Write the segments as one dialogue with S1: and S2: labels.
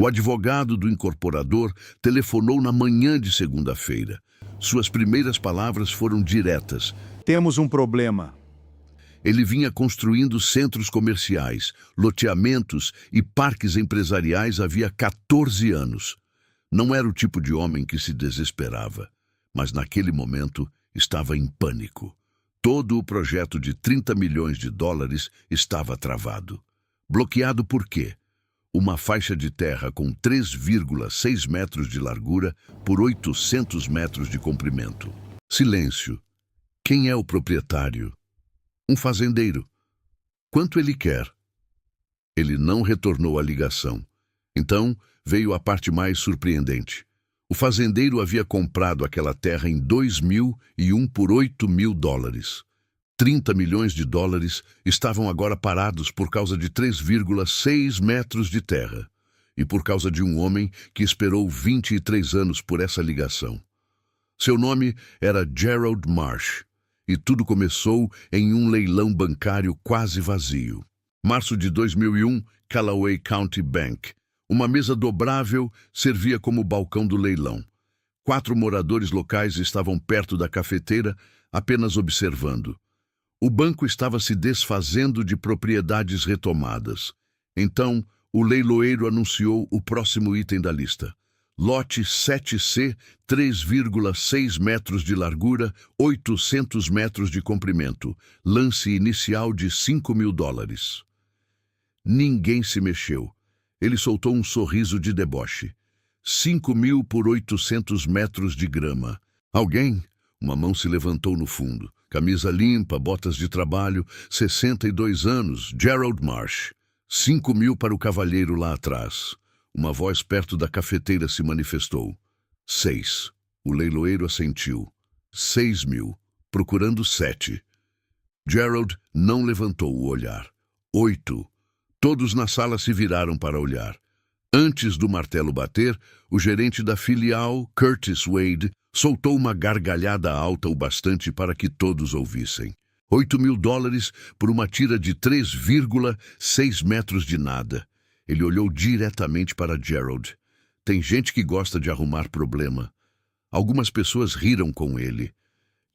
S1: O advogado do incorporador telefonou na manhã de segunda-feira. Suas primeiras palavras foram diretas.
S2: Temos um problema.
S1: Ele vinha construindo centros comerciais, loteamentos e parques empresariais havia 14 anos. Não era o tipo de homem que se desesperava, mas naquele momento estava em pânico. Todo o projeto de 30 milhões de dólares estava travado. Bloqueado por quê? Uma faixa de terra com 3,6 metros de largura por 800 metros de comprimento. Silêncio. Quem é o proprietário? Um fazendeiro. Quanto ele quer? Ele não retornou a ligação. Então veio a parte mais surpreendente. O fazendeiro havia comprado aquela terra em 2001 por 8 mil dólares. 30 milhões de dólares estavam agora parados por causa de 3,6 metros de terra e por causa de um homem que esperou 23 anos por essa ligação. Seu nome era Gerald Marsh e tudo começou em um leilão bancário quase vazio. Março de 2001, Callaway County Bank. Uma mesa dobrável servia como balcão do leilão. 4 moradores locais estavam perto da cafeteira, apenas observando. O banco estava se desfazendo de propriedades retomadas. Então, o leiloeiro anunciou o próximo item da lista. Lote 7C, 3,6 metros de largura, 800 metros de comprimento. Lance inicial de 5 mil dólares. Ninguém se mexeu. Ele soltou um sorriso de deboche. 5 mil por 800 metros de grama. Alguém? Uma mão se levantou no fundo. Camisa limpa, botas de trabalho, 62 anos, Gerald Marsh. 5 mil para o cavalheiro lá atrás. Uma voz perto da cafeteira se manifestou. 6. O leiloeiro assentiu. 6 mil, procurando 7. Gerald não levantou o olhar. 8. Todos na sala se viraram para olhar. Antes do martelo bater, o gerente da filial, Curtis Wade, soltou uma gargalhada alta o bastante para que todos ouvissem. 8 mil dólares por uma tira de 3,6 metros de nada. Ele olhou diretamente para Gerald. Tem gente que gosta de arrumar problema. Algumas pessoas riram com ele.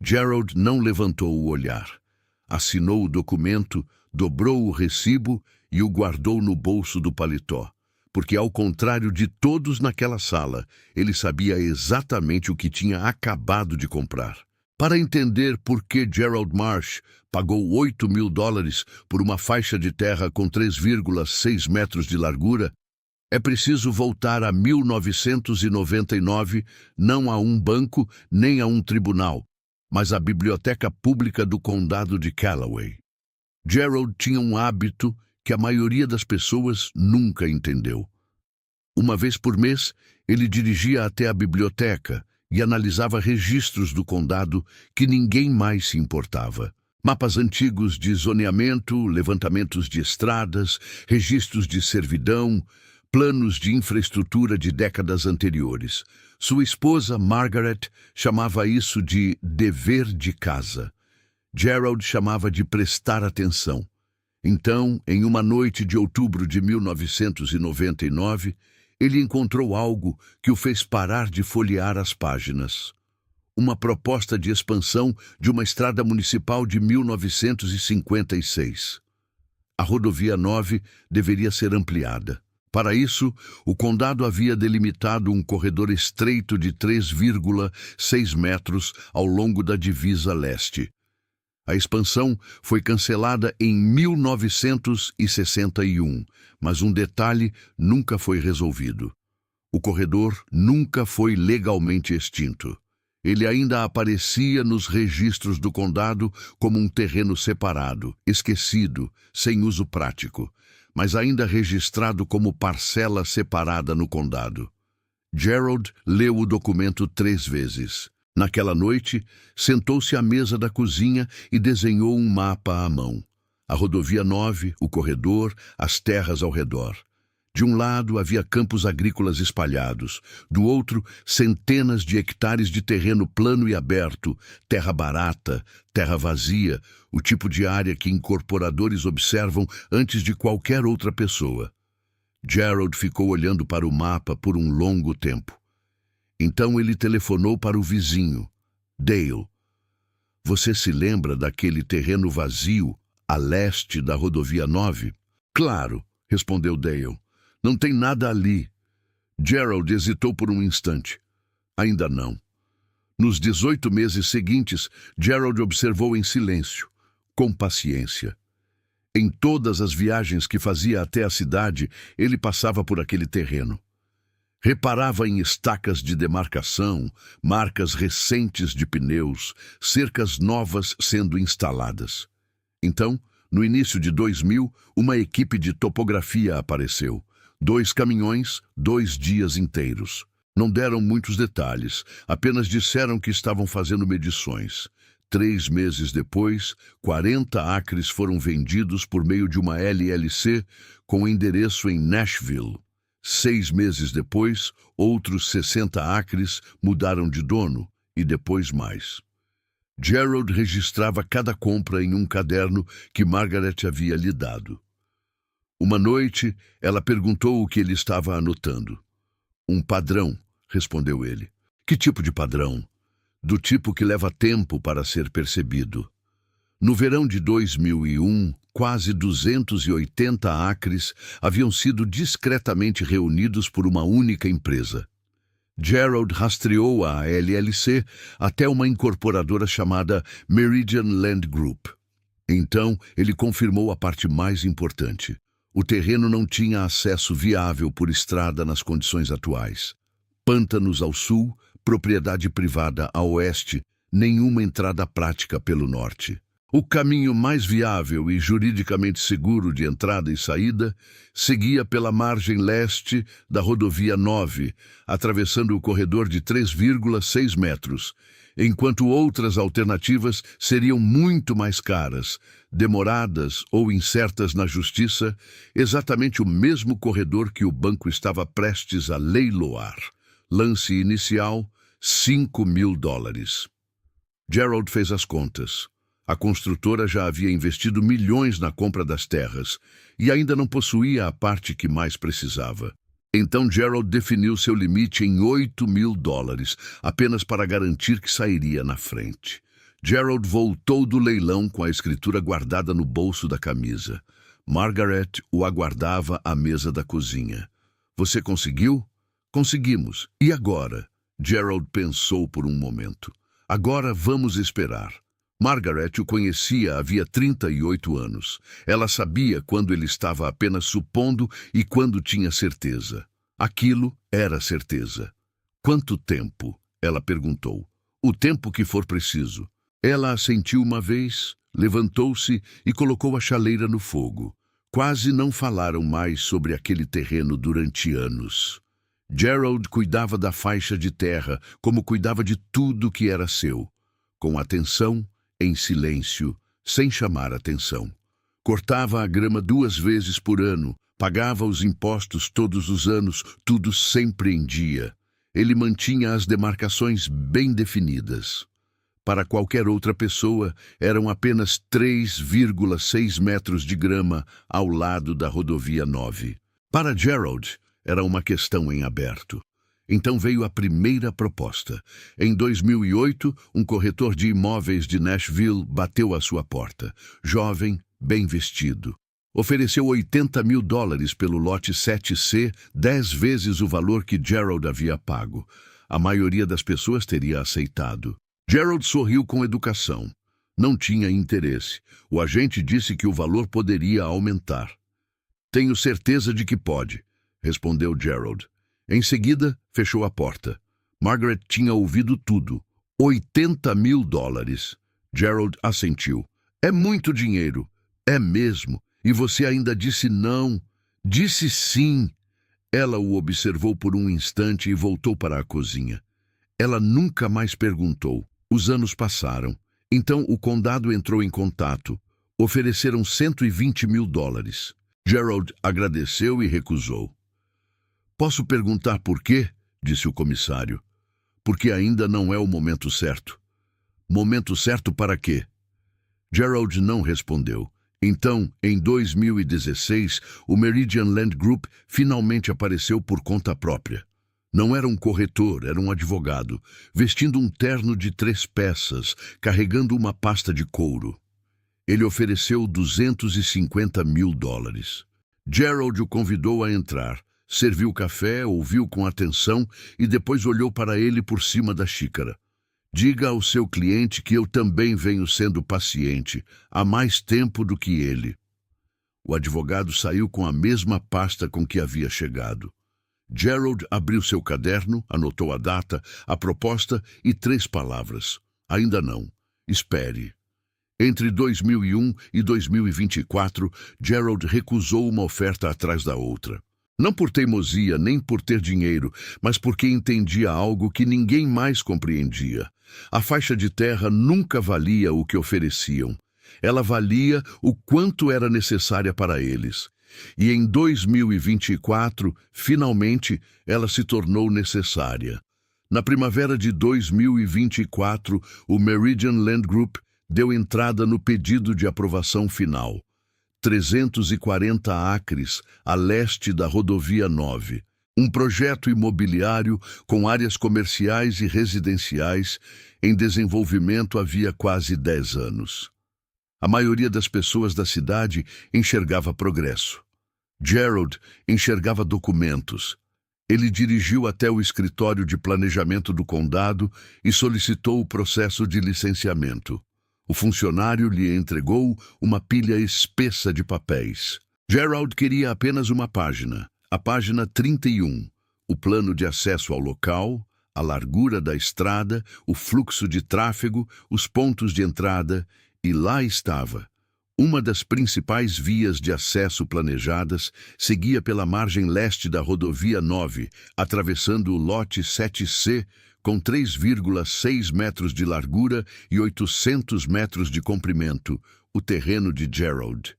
S1: Gerald não levantou o olhar. Assinou o documento, dobrou o recibo e o guardou no bolso do paletó. Porque, ao contrário de todos naquela sala, ele sabia exatamente o que tinha acabado de comprar. Para entender por que Gerald Marsh pagou 8 mil dólares por uma faixa de terra com 3,6 metros de largura, é preciso voltar a 1999, não a um banco nem a um tribunal, mas à biblioteca pública do condado de Callaway. Gerald tinha um hábito que a maioria das pessoas nunca entendeu. Uma vez por mês, ele dirigia até a biblioteca e analisava registros do condado que ninguém mais se importava. Mapas antigos de zoneamento, levantamentos de estradas, registros de servidão, planos de infraestrutura de décadas anteriores. Sua esposa, Margaret, chamava isso de dever de casa. Gerald chamava de prestar atenção. Então, em uma noite de outubro de 1999, ele encontrou algo que o fez parar de folhear as páginas. Uma proposta de expansão de uma estrada municipal de 1956. A rodovia 9 deveria ser ampliada. Para isso, o condado havia delimitado um corredor estreito de 3,6 metros ao longo da divisa leste. A expansão foi cancelada em 1961, mas um detalhe nunca foi resolvido. O corredor nunca foi legalmente extinto. Ele ainda aparecia nos registros do condado como um terreno separado, esquecido, sem uso prático, mas ainda registrado como parcela separada no condado. Gerald leu o documento 3 vezes. Naquela noite, sentou-se à mesa da cozinha e desenhou um mapa à mão. A rodovia 9, o corredor, as terras ao redor. De um lado havia campos agrícolas espalhados, do outro centenas de hectares de terreno plano e aberto, terra barata, terra vazia, o tipo de área que incorporadores observam antes de qualquer outra pessoa. Gerald ficou olhando para o mapa por um longo tempo. Então ele telefonou para o vizinho, Dale. Você se lembra daquele terreno vazio a leste da rodovia 9? Claro, respondeu Dale. Não tem nada ali. Gerald hesitou por um instante. Ainda não. Nos 18 meses seguintes, Gerald observou em silêncio, com paciência. Em todas as viagens que fazia até a cidade, ele passava por aquele terreno. Reparava em estacas de demarcação, marcas recentes de pneus, cercas novas sendo instaladas. Então, no início de 2000, uma equipe de topografia apareceu. 2 caminhões, 2 dias inteiros. Não deram muitos detalhes, apenas disseram que estavam fazendo medições. 3 meses depois, 40 acres foram vendidos por meio de uma LLC com endereço em Nashville. 6 meses depois, outros 60 acres mudaram de dono, e depois mais. Gerald registrava cada compra em um caderno que Margaret havia lhe dado. Uma noite, ela perguntou o que ele estava anotando. Um padrão, respondeu ele. Que tipo de padrão? Do tipo que leva tempo para ser percebido. No verão de 2001, quase 280 acres haviam sido discretamente reunidos por uma única empresa. Gerald rastreou a LLC até uma incorporadora chamada Meridian Land Group. Então, ele confirmou a parte mais importante. O terreno não tinha acesso viável por estrada nas condições atuais. Pântanos ao sul, propriedade privada a oeste, nenhuma entrada prática pelo norte. O caminho mais viável e juridicamente seguro de entrada e saída seguia pela margem leste da rodovia 9, atravessando o corredor de 3,6 metros, enquanto outras alternativas seriam muito mais caras, demoradas ou incertas na justiça, exatamente o mesmo corredor que o banco estava prestes a leiloar. Lance inicial, $5.000. Gerald fez as contas. A construtora já havia investido milhões na compra das terras e ainda não possuía a parte que mais precisava. Então Gerald definiu seu limite em $8.000, apenas para garantir que sairia na frente. Gerald voltou do leilão com a escritura guardada no bolso da camisa. Margaret o aguardava à mesa da cozinha. Você conseguiu? Conseguimos. E agora? Gerald pensou por um momento. Agora vamos esperar. Margaret o conhecia havia 38 anos. Ela sabia quando ele estava apenas supondo e quando tinha certeza. Aquilo era certeza. Quanto tempo? Ela perguntou. O tempo que for preciso. Ela assentiu uma vez, levantou-se e colocou a chaleira no fogo. Quase não falaram mais sobre aquele terreno durante anos. Gerald cuidava da faixa de terra como cuidava de tudo que era seu. Com atenção, em silêncio, sem chamar atenção. Cortava a grama 2 vezes por ano, pagava os impostos todos os anos, tudo sempre em dia. Ele mantinha as demarcações bem definidas. Para qualquer outra pessoa, eram apenas 3,6 metros de grama ao lado da rodovia 9. Para Gerald, era uma questão em aberto. Então veio a primeira proposta. Em 2008, um corretor de imóveis de Nashville bateu à sua porta. Jovem, bem vestido. Ofereceu $80.000 pelo lote 7C, 10 vezes o valor que Gerald havia pago. A maioria das pessoas teria aceitado. Gerald sorriu com educação. Não tinha interesse. O agente disse que o valor poderia aumentar. Tenho certeza de que pode, respondeu Gerald. Em seguida, fechou a porta. Margaret tinha ouvido tudo. $80.000. Gerald assentiu. É muito dinheiro. É mesmo. E você ainda disse não. Disse sim. Ela o observou por um instante e voltou para a cozinha. Ela nunca mais perguntou. Os anos passaram. Então o condado entrou em contato. Ofereceram $120.000. Gerald agradeceu e recusou. Posso perguntar por quê? Disse o comissário. Porque ainda não é o momento certo. Momento certo para quê? Gerald não respondeu. Então, em 2016, o Meridian Land Group finalmente apareceu por conta própria. Não era um corretor, era um advogado, vestindo um terno de 3 peças, carregando uma pasta de couro. Ele ofereceu $250 mil. Gerald o convidou a entrar, serviu café, ouviu com atenção e depois olhou para ele por cima da xícara. Diga ao seu cliente que eu também venho sendo paciente, há mais tempo do que ele. O advogado saiu com a mesma pasta com que havia chegado. Gerald abriu seu caderno, anotou a data, a proposta e 3 palavras. Ainda não. Espere. Entre 2001 e 2024, Gerald recusou uma oferta atrás da outra. Não por teimosia, nem por ter dinheiro, mas porque entendia algo que ninguém mais compreendia. A faixa de terra nunca valia o que ofereciam. Ela valia o quanto era necessária para eles. E em 2024, finalmente, ela se tornou necessária. Na primavera de 2024, o Meridian Land Group deu entrada no pedido de aprovação final. 340 acres a leste da Rodovia 9. Um projeto imobiliário com áreas comerciais e residenciais em desenvolvimento havia quase 10 anos. A maioria das pessoas da cidade enxergava progresso. Gerald enxergava documentos. Ele dirigiu até o escritório de planejamento do condado e solicitou o processo de licenciamento. O funcionário lhe entregou uma pilha espessa de papéis. Gerald queria apenas uma página, a página 31, o plano de acesso ao local, a largura da estrada, o fluxo de tráfego, os pontos de entrada, e lá estava. Uma das principais vias de acesso planejadas seguia pela margem leste da Rodovia 9, atravessando o lote 7C, com 3,6 metros de largura e 800 metros de comprimento, o terreno de Gerald.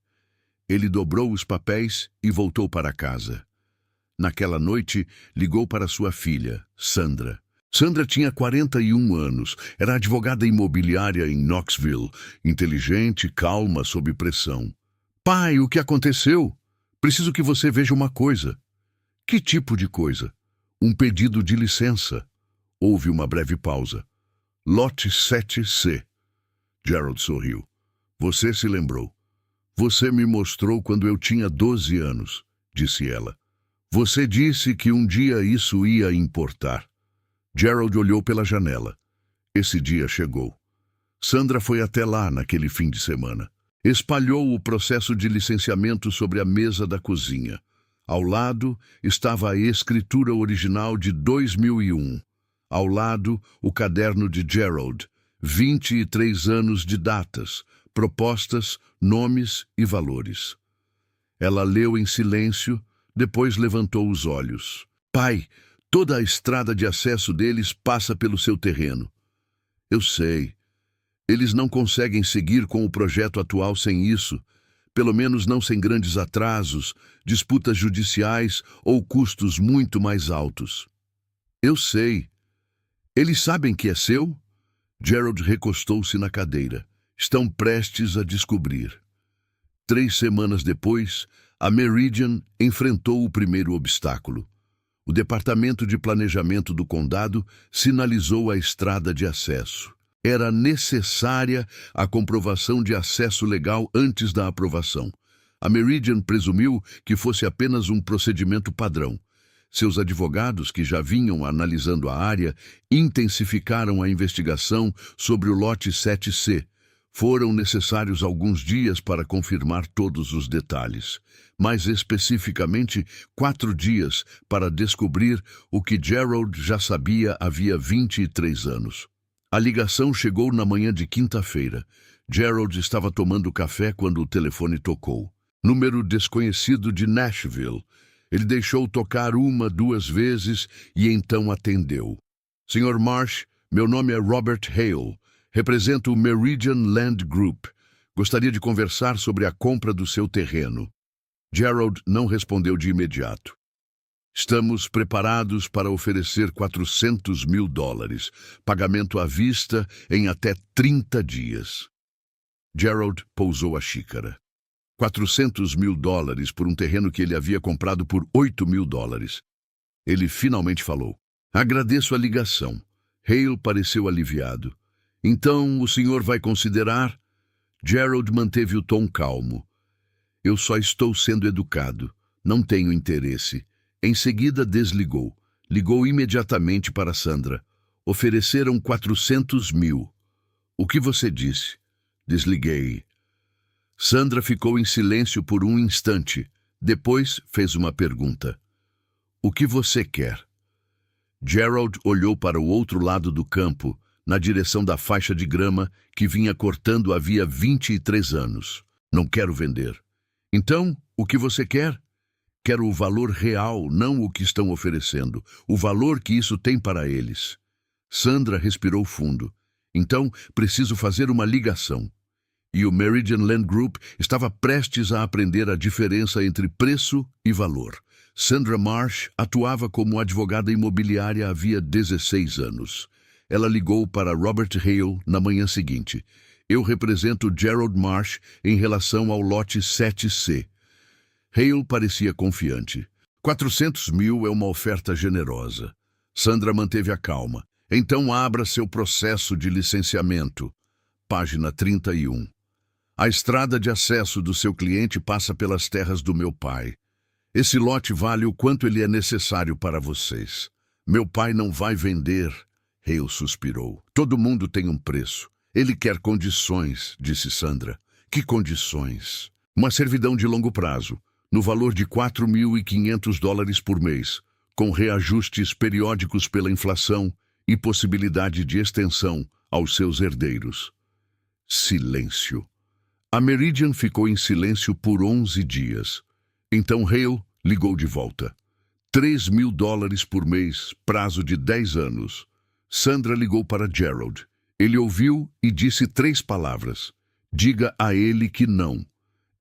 S1: Ele dobrou os papéis e voltou para casa. Naquela noite, ligou para sua filha, Sandra. Sandra tinha 41 anos, era advogada imobiliária em Knoxville, inteligente, calma, sob pressão. Pai, o que aconteceu? Preciso que você veja uma coisa. Que tipo de coisa? Um pedido de licença. Houve uma breve pausa. Lote 7C. Gerald sorriu. Você se lembrou. Você me mostrou quando eu tinha 12 anos, disse ela. Você disse que um dia isso ia importar. Gerald olhou pela janela. Esse dia chegou. Sandra foi até lá naquele fim de semana. Espalhou o processo de licenciamento sobre a mesa da cozinha. Ao lado estava a escritura original de 2001. Ao lado, o caderno de Gerald, 23 anos de datas, propostas, nomes e valores. Ela leu em silêncio, depois levantou os olhos. Pai, toda a estrada de acesso deles passa pelo seu terreno. Eu sei. Eles não conseguem seguir com o projeto atual sem isso, pelo menos não sem grandes atrasos, disputas judiciais ou custos muito mais altos. Eu sei. Eles sabem que é seu? Gerald recostou-se na cadeira. Estão prestes a descobrir. 3 semanas depois, a Meridian enfrentou o primeiro obstáculo. O Departamento de Planejamento do Condado sinalizou a estrada de acesso. Era necessária a comprovação de acesso legal antes da aprovação. A Meridian presumiu que fosse apenas um procedimento padrão. Seus advogados, que já vinham analisando a área, intensificaram a investigação sobre o lote 7C. Foram necessários alguns dias para confirmar todos os detalhes. Mais especificamente, 4 dias para descobrir o que Gerald já sabia havia 23 anos. A ligação chegou na manhã de quinta-feira. Gerald estava tomando café quando o telefone tocou. Número desconhecido de Nashville. Ele deixou tocar 1, 2 vezes e então atendeu. Sr. Marsh, meu nome é Robert Hale. Represento o Meridian Land Group. Gostaria de conversar sobre a compra do seu terreno. Gerald não respondeu de imediato. Estamos preparados para oferecer $400 mil, pagamento à vista em até 30 dias. Gerald pousou a xícara. $400.000 por um terreno que ele havia comprado por $8.000. Ele finalmente falou. Agradeço a ligação. Hale pareceu aliviado. Então, o senhor vai considerar? Gerald manteve o tom calmo. Eu só estou sendo educado. Não tenho interesse. Em seguida, desligou. Ligou imediatamente para Sandra. Ofereceram 400 mil. O que você disse? Desliguei. Sandra ficou em silêncio por um instante. Depois fez uma pergunta. O que você quer? Gerald olhou para o outro lado do campo, na direção da faixa de grama que vinha cortando havia 23 anos. Não quero vender. Então, o que você quer? Quero o valor real, não o que estão oferecendo. O valor que isso tem para eles. Sandra respirou fundo. Então, preciso fazer uma ligação. E o Meridian Land Group estava prestes a aprender a diferença entre preço e valor. Sandra Marsh atuava como advogada imobiliária havia 16 anos. Ela ligou para Robert Hale na manhã seguinte. Eu represento Gerald Marsh em relação ao lote 7C. Hale parecia confiante. 400 mil é uma oferta generosa. Sandra manteve a calma. Então abra seu processo de licenciamento. Página 31. A estrada de acesso do seu cliente passa pelas terras do meu pai. Esse lote vale o quanto ele é necessário para vocês. Meu pai não vai vender. Hale suspirou. Todo mundo tem um preço. Ele quer condições, disse Sandra. Que condições? Uma servidão de longo prazo, no valor de $4.500 por mês, com reajustes periódicos pela inflação e possibilidade de extensão aos seus herdeiros. Silêncio. A Meridian ficou em silêncio por 11 dias. Então Hale ligou de volta. $3.000 por mês, prazo de 10 anos. Sandra ligou para Gerald. Ele ouviu e disse 3 palavras. Diga a ele que não.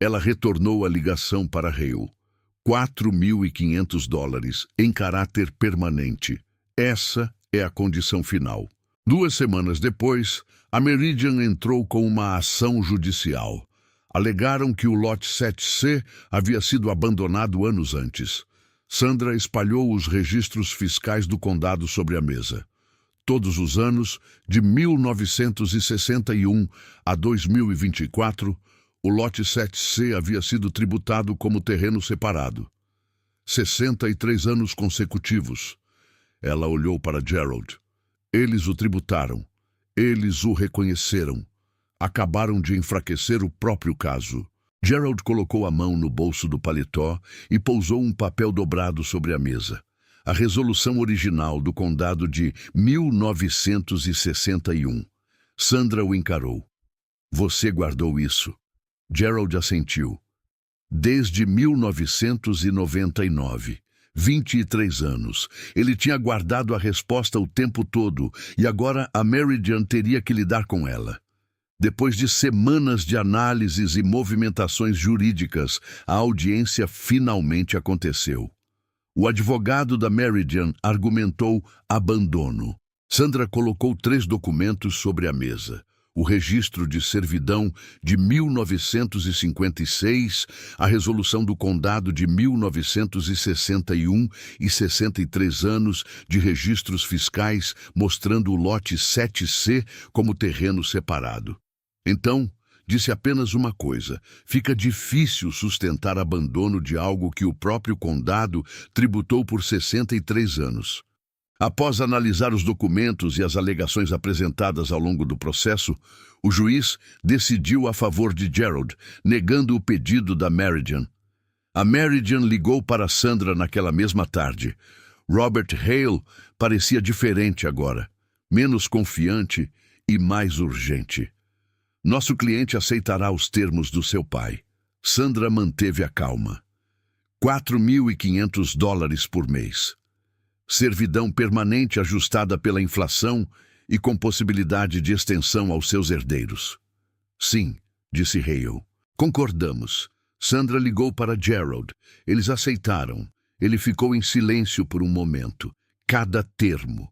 S1: Ela retornou a ligação para Hale. $4.500 em caráter permanente. Essa é a condição final. 2 semanas depois, a Meridian entrou com uma ação judicial. Alegaram que o lote 7C havia sido abandonado anos antes. Sandra espalhou os registros fiscais do condado sobre a mesa. Todos os anos, de 1961 a 2024, o lote 7C havia sido tributado como terreno separado. 63 anos consecutivos. Ela olhou para Gerald. Eles o tributaram. Eles o reconheceram. Acabaram de enfraquecer o próprio caso. Gerald colocou a mão no bolso do paletó e pousou um papel dobrado sobre a mesa. A resolução original do condado de 1961. Sandra o encarou. Você guardou isso? Gerald assentiu. Desde 1999. 23 anos. Ele tinha guardado a resposta o tempo todo e agora a Meridian teria que lidar com ela. Depois de semanas de análises e movimentações jurídicas, a audiência finalmente aconteceu. O advogado da Meridian argumentou abandono. Sandra colocou 3 documentos sobre a mesa. O registro de servidão de 1956, a resolução do condado de 1961 e 63 anos de registros fiscais mostrando o lote 7C como terreno separado. Então, disse apenas uma coisa: fica difícil sustentar abandono de algo que o próprio condado tributou por 63 anos. Após analisar os documentos e as alegações apresentadas ao longo do processo, o juiz decidiu a favor de Gerald, negando o pedido da Meridian. A Meridian ligou para Sandra naquela mesma tarde. Robert Hale parecia diferente agora, menos confiante e mais urgente. Nosso cliente aceitará os termos do seu pai. Sandra manteve a calma. $4.500 por mês. Servidão permanente ajustada pela inflação e com possibilidade de extensão aos seus herdeiros. Sim, disse Hale. Concordamos. Sandra ligou para Gerald. Eles aceitaram. Ele ficou em silêncio por um momento. Cada termo.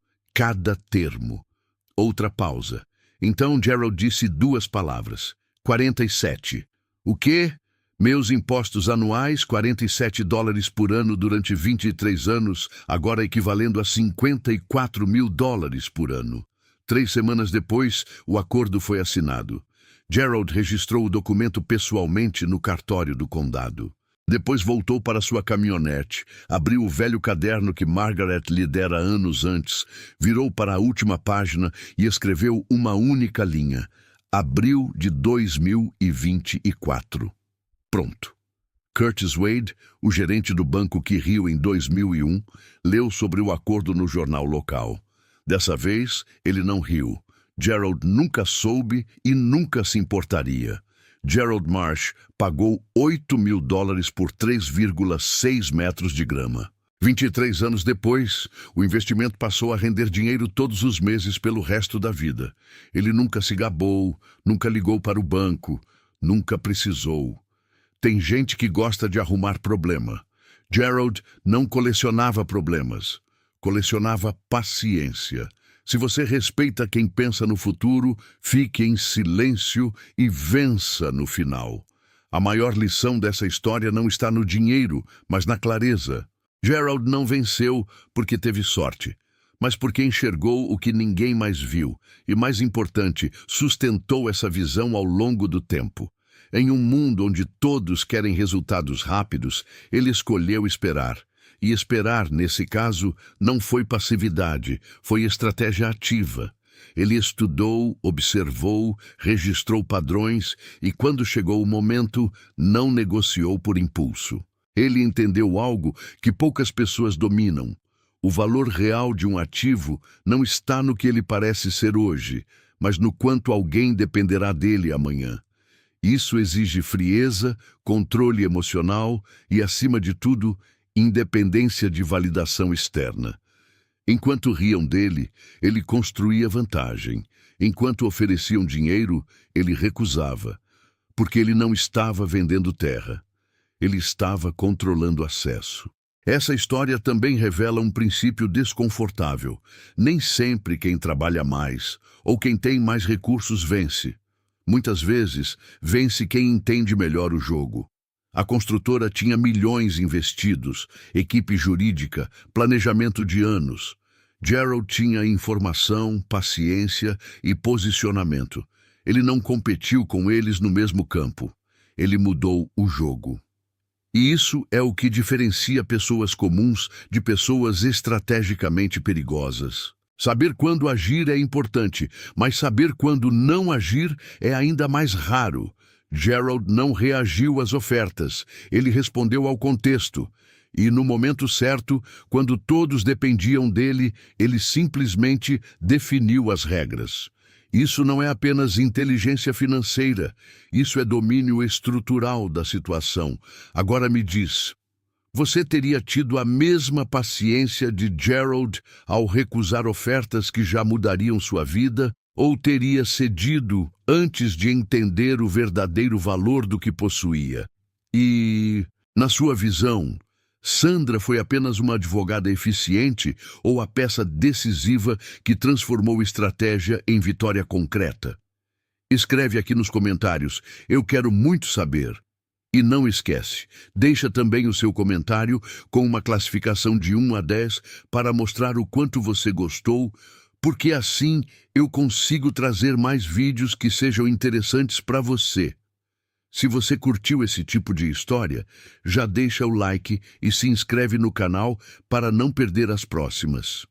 S1: Outra pausa. Então Gerald disse 2 palavras. 47. O quê? Meus impostos anuais, $47 por ano durante 23 anos, agora equivalendo a $54 mil por ano. 3 semanas depois, o acordo foi assinado. Gerald registrou o documento pessoalmente no cartório do condado. Depois voltou para sua caminhonete, abriu o velho caderno que Margaret lhe dera anos antes, virou para a última página e escreveu uma única linha: Abril de 2024. Pronto. Curtis Wade, o gerente do banco que riu em 2001, leu sobre o acordo no jornal local. Dessa vez, ele não riu. Gerald nunca soube e nunca se importaria. Gerald Marsh pagou $8 mil por 3,6 metros de grama. 23 anos depois, o investimento passou a render dinheiro todos os meses pelo resto da vida. Ele nunca se gabou, nunca ligou para o banco, nunca precisou. Tem gente que gosta de arrumar problema. Gerald não colecionava problemas, colecionava paciência. Se você respeita quem pensa no futuro, fique em silêncio e vença no final. A maior lição dessa história não está no dinheiro, mas na clareza. Gerald não venceu porque teve sorte, mas porque enxergou o que ninguém mais viu e, mais importante, sustentou essa visão ao longo do tempo. Em um mundo onde todos querem resultados rápidos, ele escolheu esperar. E esperar, nesse caso, não foi passividade, foi estratégia ativa. Ele estudou, observou, registrou padrões e, quando chegou o momento, não negociou por impulso. Ele entendeu algo que poucas pessoas dominam. O valor real de um ativo não está no que ele parece ser hoje, mas no quanto alguém dependerá dele amanhã. Isso exige frieza, controle emocional e, acima de tudo, independência de validação externa. Enquanto riam dele, ele construía vantagem. Enquanto ofereciam dinheiro, ele recusava, porque ele não estava vendendo terra. Ele estava controlando acesso. Essa história também revela um princípio desconfortável. Nem sempre quem trabalha mais ou quem tem mais recursos vence. Muitas vezes, vence quem entende melhor o jogo. A construtora tinha milhões investidos, equipe jurídica, planejamento de anos. Gerald tinha informação, paciência e posicionamento. Ele não competiu com eles no mesmo campo. Ele mudou o jogo. E isso é o que diferencia pessoas comuns de pessoas estrategicamente perigosas. Saber quando agir é importante, mas saber quando não agir é ainda mais raro. Gerald não reagiu às ofertas, ele respondeu ao contexto. E no momento certo, quando todos dependiam dele, ele simplesmente definiu as regras. Isso não é apenas inteligência financeira, isso é domínio estrutural da situação. Agora me diz, você teria tido a mesma paciência de Gerald ao recusar ofertas que já mudariam sua vida, ou teria cedido antes de entender o verdadeiro valor do que possuía? E, na sua visão, Sandra foi apenas uma advogada eficiente ou a peça decisiva que transformou estratégia em vitória concreta? Escreve aqui nos comentários, eu quero muito saber. E não esquece, deixa também o seu comentário com uma classificação de 1 a 10 para mostrar o quanto você gostou, porque assim eu consigo trazer mais vídeos que sejam interessantes para você. Se você curtiu esse tipo de história, já deixa o like e se inscreve no canal para não perder as próximas.